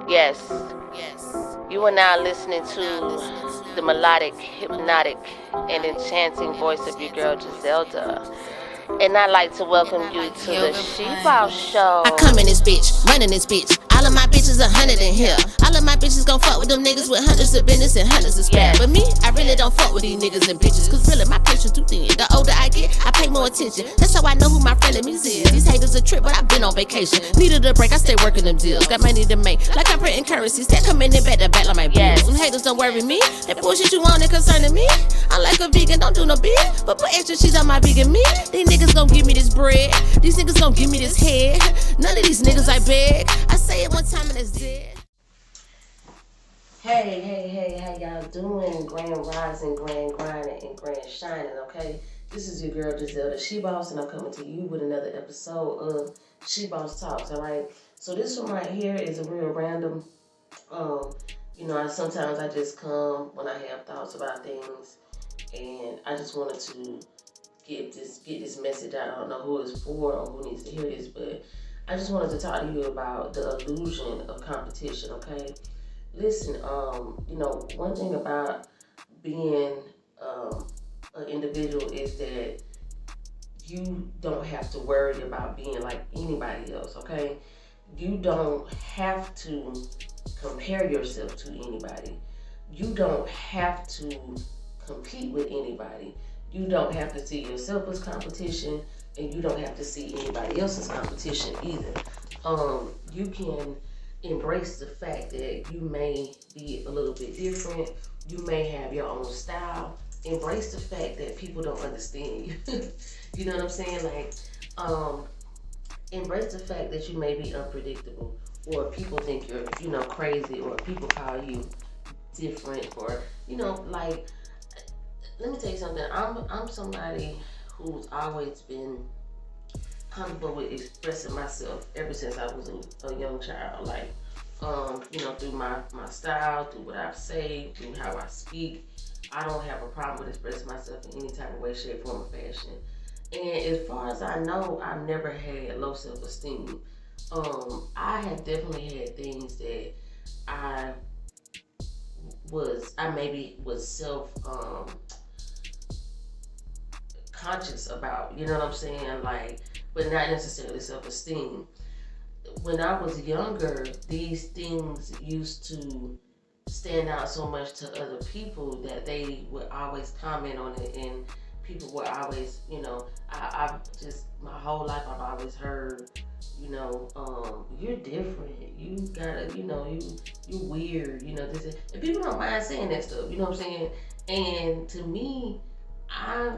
Yes, you are now listening to the melodic, hypnotic, and enchanting voice of your girl Giselda. And I'd like to welcome you to the She-Boss Show. I come in this bitch, running this bitch. All of my bitches 100 in here. All of my bitches gon' fuck with them niggas with hundreds of business and hundreds of spare. But me, I really don't fuck with these niggas and bitches. Cause really my patience too thin. The older I get, I pay more attention. That's how I know who my frenemies is. These haters a trip, but I've been on vacation. Needed a break, I stay working them deals. Got money to make, like I'm printing currencies. That coming in back to back like my bills. Them haters don't worry me. That bullshit you want it concerning me. I'm like a vegan, don't do no big. But put extra cheese on my vegan meat. These niggas gon' give me this bread. These niggas gon' give me this head. None of these niggas I beg. I say it one time and it's dead. Hey, how y'all doing? Grand rising, grand grinding, and grand shining, okay? This is your girl Giselda She-Boss, and I'm coming to you with another episode of She-Boss Talks, alright? So this one right here is a real random, sometimes I just come when I have thoughts about things, and I just wanted to get this message out. I don't know who it's for or who needs to hear this, but I just wanted to talk to you about the illusion of competition, okay? Listen, one thing about being an individual is that you don't have to worry about being like anybody else, okay? You don't have to compare yourself to anybody. You don't have to compete with anybody. You don't have to see yourself as competition, and you don't have to see anybody else's competition either. You can embrace the fact that you may be a little bit different. You may have your own style. Embrace the fact that people don't understand you. You know what I'm saying? Like, embrace the fact that you may be unpredictable, or people think you're, crazy, or people call you different, or, let me tell you something. I'm somebody who's always been comfortable with expressing myself ever since I was a young child. Like, through my style, through what I say, through how I speak. I don't have a problem with expressing myself in any type of way, shape, form, or fashion. And as far as I know, I've never had low self-esteem. I have definitely had things that I maybe was conscious about, you know what I'm saying? Like, but not necessarily self-esteem. When I was younger, these things used to stand out so much to other people that they would always comment on it, and people would always, I've just, my whole life I've always heard, you're different, you gotta, you weird, this, and people don't mind saying that stuff, you know what I'm saying? And to me, I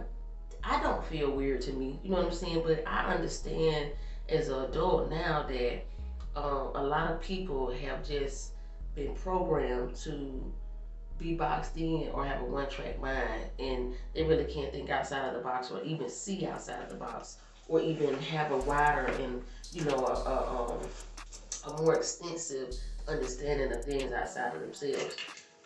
don't feel weird to me, you know what I'm saying? But I understand as an adult now that a lot of people have just been programmed to be boxed in or have a one-track mind, and they really can't think outside of the box, or even see outside of the box, or even have a wider and a more extensive understanding of things outside of themselves.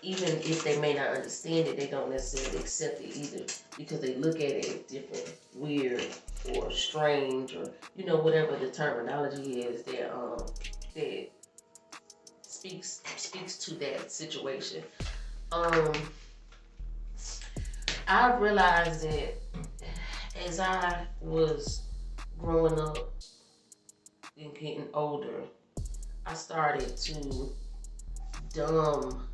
Even if they may not understand it, they don't necessarily accept it either, because they look at it as different, weird, or strange, or whatever the terminology is that speaks to that situation. I realized that as I was growing up and getting older, I started to dumb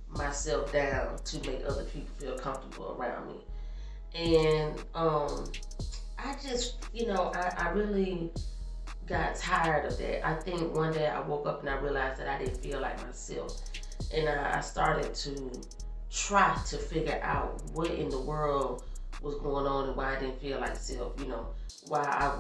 myself down to make other people feel comfortable around me. And I just, I really got tired of that. I think one day I woke up and I realized that I didn't feel like myself. And I started to try to figure out what in the world was going on and why I didn't feel like self, why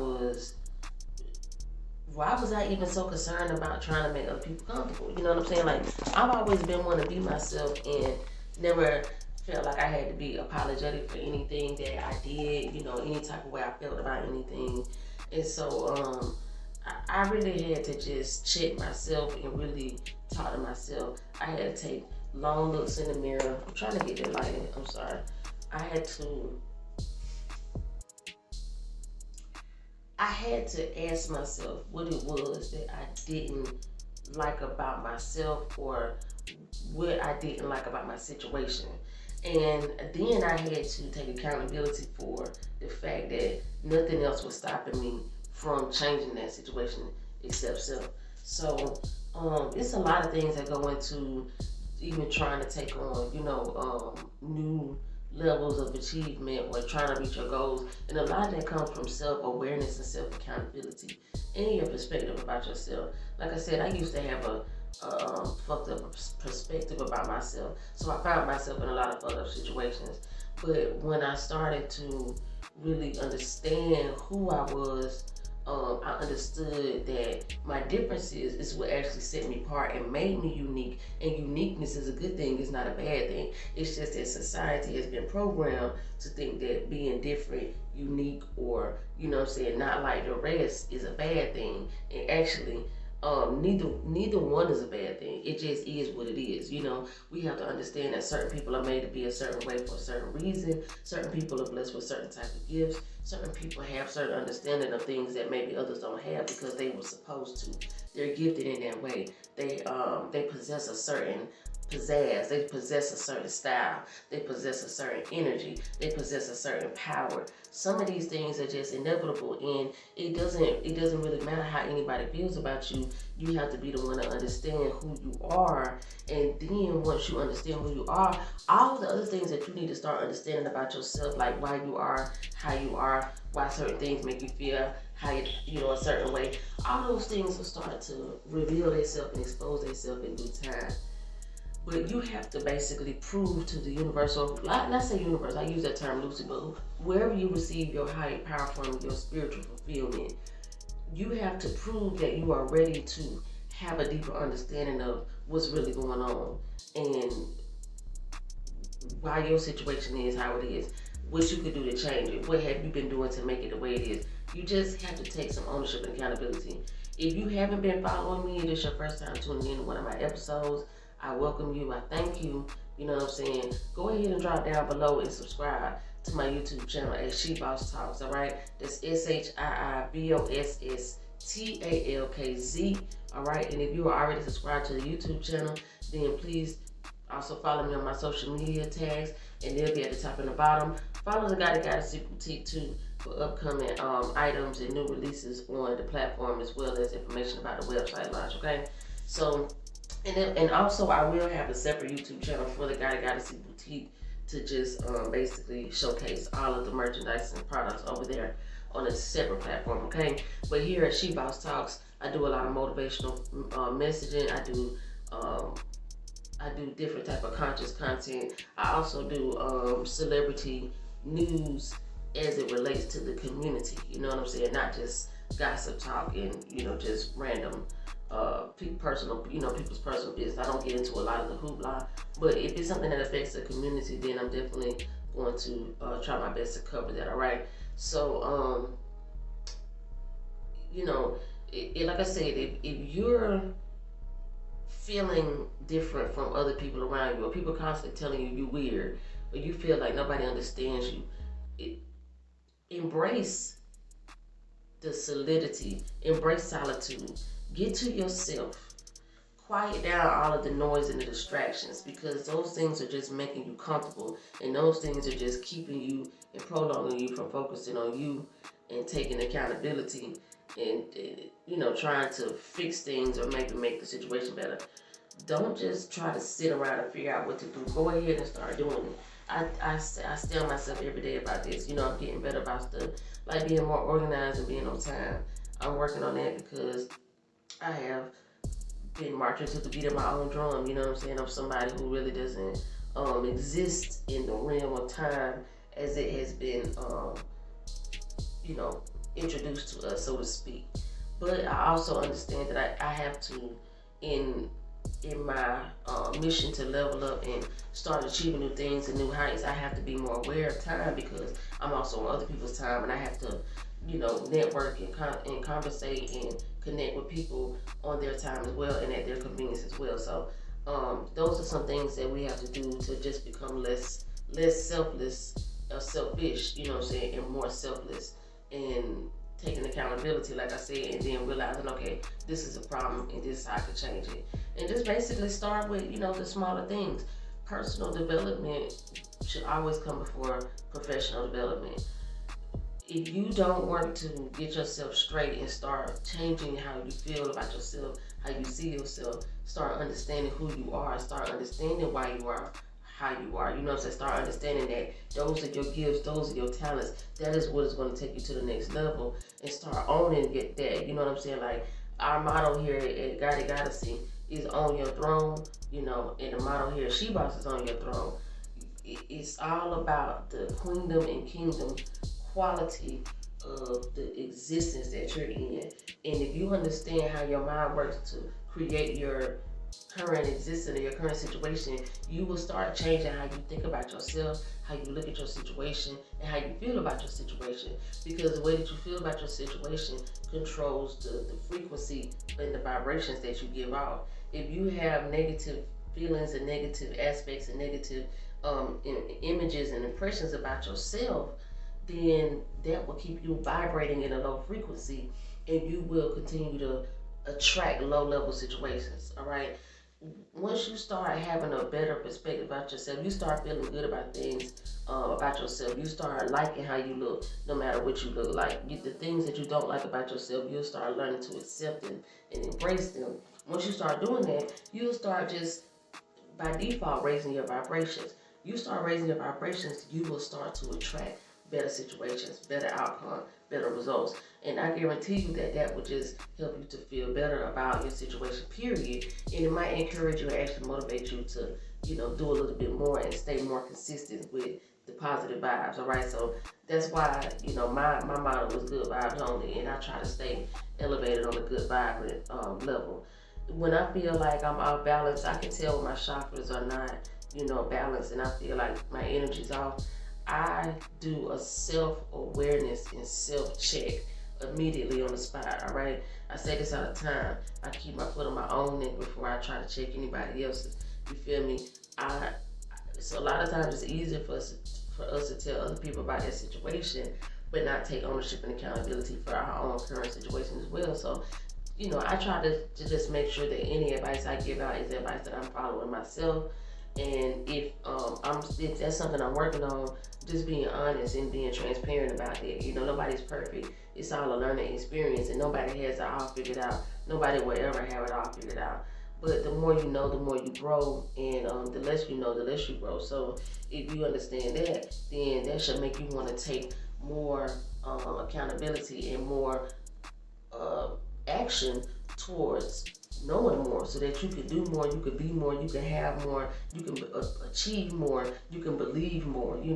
was I even so concerned about trying to make other people comfortable? You know what I'm saying? Like, I've always been one to be myself and never felt like I had to be apologetic for anything that I did, any type of way I felt about anything. And so, I really had to just check myself and really talk to myself. I had to take long looks in the mirror. I'm trying to get that light in. I'm sorry. I had to ask myself what it was that I didn't like about myself or what I didn't like about my situation. And then I had to take accountability for the fact that nothing else was stopping me from changing that situation except self. So it's a lot of things that go into even trying to take on, new levels of achievement or trying to reach your goals. And a lot of that comes from self-awareness and self-accountability and your perspective about yourself. Like I said, I used to have a fucked up perspective about myself. So I found myself in a lot of fucked up situations. But when I started to really understand who I was, I understood that my differences is what actually set me apart and made me unique. And uniqueness is a good thing, it's not a bad thing. It's just that society has been programmed to think that being different, unique, or, not like the rest is a bad thing. And actually, neither one is a bad thing. It just is what it is. We have to understand that certain people are made to be a certain way for a certain reason. Certain people are blessed with certain type of gifts. Certain people have certain understanding of things that maybe others don't have because they were supposed to. They're gifted in that way. They possess a certain pizzazz. They possess a certain style. They possess a certain energy. They possess a certain power. Some of these things are just inevitable, and it doesn't really matter how anybody feels about you. You have to be the one to understand who you are, and then once you understand who you are, all the other things that you need to start understanding about yourself, like why you are, how you are, why certain things make you feel how you a certain way, all those things will start to reveal themselves and expose themselves in due time. But you have to basically prove to the universe, or let's say universe, I use that term loosely, but wherever you receive your higher power from, your spiritual fulfillment, you have to prove that you are ready to have a deeper understanding of what's really going on and why your situation is how it is, what you could do to change it, what have you been doing to make it the way it is. You just have to take some ownership and accountability. If you haven't been following me, it is your first time tuning in to one of my episodes, I welcome you. I thank you. You know what I'm saying? Go ahead and drop down below and subscribe to my YouTube channel at SHIIBOSSTALKZ, all right? That's SHIIBOSSTALKZ, all right? And if you are already subscribed to the YouTube channel, then please also follow me on my social media tags, and they'll be at the top and the bottom. Follow the Goddess Boutique too for upcoming items and new releases on the platform, as well as information about the website launch, okay? So, and also I will have a separate YouTube channel for the Goddess Boutique to just basically showcase all of the merchandise and products over there on a separate platform, okay? But here at SHIIBOSSTALKZ, I do a lot of motivational messaging. I do different type of conscious content. I also do celebrity news as it relates to the community. You know what I'm saying? Not just gossip talk and just random people's personal business. I don't get into a lot of the hoopla, but if it's something that affects the community, then I'm definitely going to try my best to cover that. All right. So like I said, if you're feeling different from other people around you, or people constantly telling you you're weird, or you feel like nobody understands you, embrace the solidity, embrace solitude, get to yourself, quiet down all of the noise and the distractions, because those things are just making you comfortable, and those things are just keeping you and prolonging you from focusing on you and taking accountability and trying to fix things or maybe make the situation better. Don't just try to sit around and figure out what to do. Go ahead and start doing it. I tell myself every day about this. I'm getting better about stuff, like being more organized and being on time. I'm working on that because I have been marching to the beat of my own drum, you know what I'm saying? I'm somebody who really doesn't exist in the realm of time as it has been, introduced to us, so to speak. But I also understand that I have to, in my mission to level up and start achieving new things and new heights, I have to be more aware of time, because I'm also on other people's time, and I have to network and conversate and connect with people on their time as well and at their convenience as well. So those are some things that we have to do to just become less selfless or selfish, and more selfless. And taking accountability, like I said, and then realizing, okay, this is a problem and this is how I can change it. And just basically start with, the smaller things. Personal development should always come before professional development. If you don't work to get yourself straight and start changing how you feel about yourself, how you see yourself, start understanding who you are, start understanding why you are how you are, start understanding that those are your gifts, those are your talents, that is what is going to take you to the next level, and start owning that, like our motto here at Goddessy is on your throne, and the motto here at She Boss is on your throne. It's all about the queendom and kingdom quality of the existence that you're in. And if you understand how your mind works to create your current existence or your current situation, you will start changing how you think about yourself, how you look at your situation, and how you feel about your situation. Because the way that you feel about your situation controls the frequency and the vibrations that you give off. If you have negative feelings and negative aspects and negative images and impressions about yourself, then that will keep you vibrating in a low frequency, and you will continue to attract low-level situations, all right? Once you start having a better perspective about yourself, you start feeling good about things about yourself. You start liking how you look, no matter what you look like. The things that you don't like about yourself, you'll start learning to accept them and embrace them. Once you start doing that, you'll start just, by default, raising your vibrations. You start raising your vibrations, you will start to attract better situations, better outcome, better results. And I guarantee you that will just help you to feel better about your situation, period. And it might encourage you and actually motivate you to, do a little bit more and stay more consistent with the positive vibes, all right? So that's why, my motto was good vibes only, and I try to stay elevated on a good vibe level. When I feel like I'm off balance, I can tell when my chakras are not, balanced, and I feel like my energy's off. I do a self-awareness and self-check immediately on the spot, all right? I say this all the time. I keep my foot on my own neck before I try to check anybody else's. You feel me? So a lot of times it's easier for us to tell other people about their situation, but not take ownership and accountability for our own current situation as well. So, I try to just make sure that any advice I give out is advice that I'm following myself. And if that's something I'm working on, just being honest and being transparent about it. Nobody's perfect. It's all a learning experience, and nobody has it all figured out. Nobody will ever have it all figured out. But the more you know, the more you grow, and the less you know, the less you grow. So if you understand that, then that should make you want to take more accountability and more action towards knowing more, so that you can do more, you can be more, you can have more, you can achieve more, you can believe more, you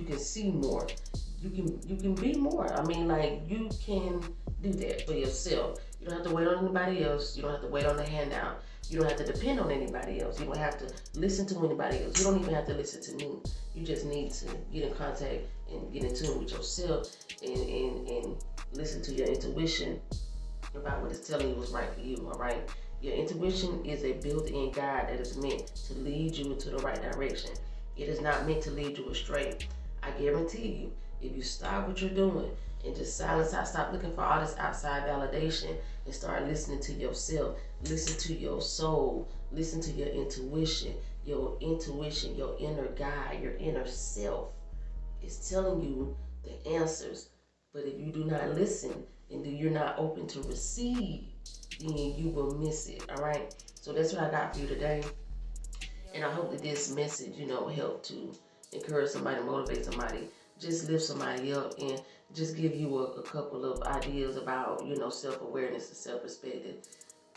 can see more, you can be more. I mean, like, you can do that for yourself. You don't have to wait on anybody else. You don't have to wait on a handout. You don't have to depend on anybody else. You don't have to listen to anybody else. You don't even have to listen to me. You just need to get in contact and get in tune with yourself and listen to your intuition about what it's telling you is right for you, all right? Your intuition is a built-in guide that is meant to lead you into the right direction. It is not meant to lead you astray. I guarantee you, if you stop what you're doing and just silence out, stop looking for all this outside validation and start listening to yourself, listen to your soul, listen to your intuition, your inner guide, your inner self is telling you the answers. But if you do not listen and you're not open to receive, then you will miss it, all right? So that's what I got for you today. And I hope that this message, helped to encourage somebody, motivate somebody, just lift somebody up, and just give you a couple of ideas about, self-awareness and self-perspective.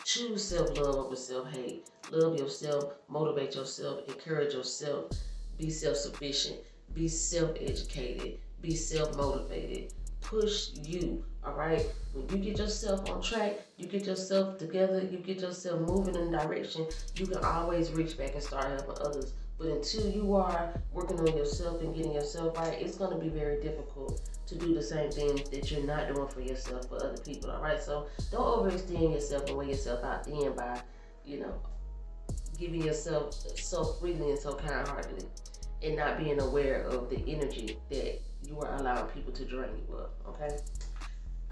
Choose self-love over self-hate. Love yourself, motivate yourself, encourage yourself, be self-sufficient, be self-educated, be self-motivated. Push you, all right? When you get yourself on track, you get yourself together, you get yourself moving in a direction, you can always reach back and start helping others. But until you are working on yourself and getting yourself right, it's going to be very difficult to do the same thing that you're not doing for yourself for other people, all right? So don't overextend yourself and wear yourself out then by, giving yourself so freely and so kind-heartedly and not being aware of the energy that you are allowing people to drain you up, okay?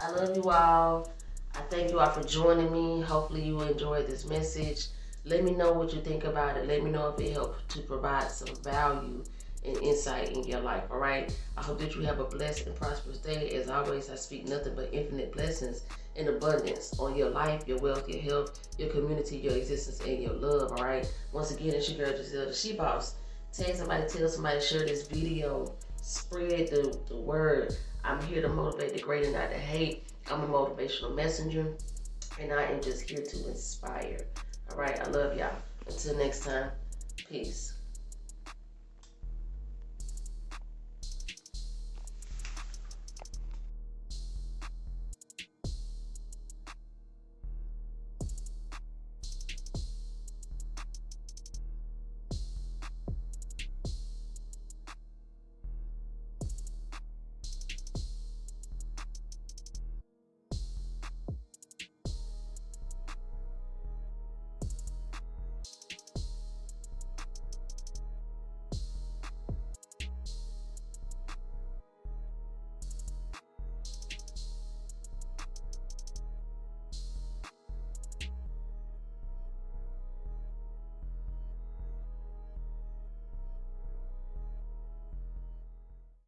I love you all. I thank you all for joining me. Hopefully you enjoyed this message. Let me know what you think about it. Let me know if it helped to provide some value and insight in your life, all right? I hope that you have a blessed and prosperous day. As always, I speak nothing but infinite blessings and abundance on your life, your wealth, your health, your community, your existence, and your love, all right? Once again, it's your girl, Giselle, the She Boss. Tell somebody, share this video, spread the word. I'm here to motivate the great and not the hate. I'm a motivational messenger, and I am just here to inspire. All right, I love y'all. Until next time, peace.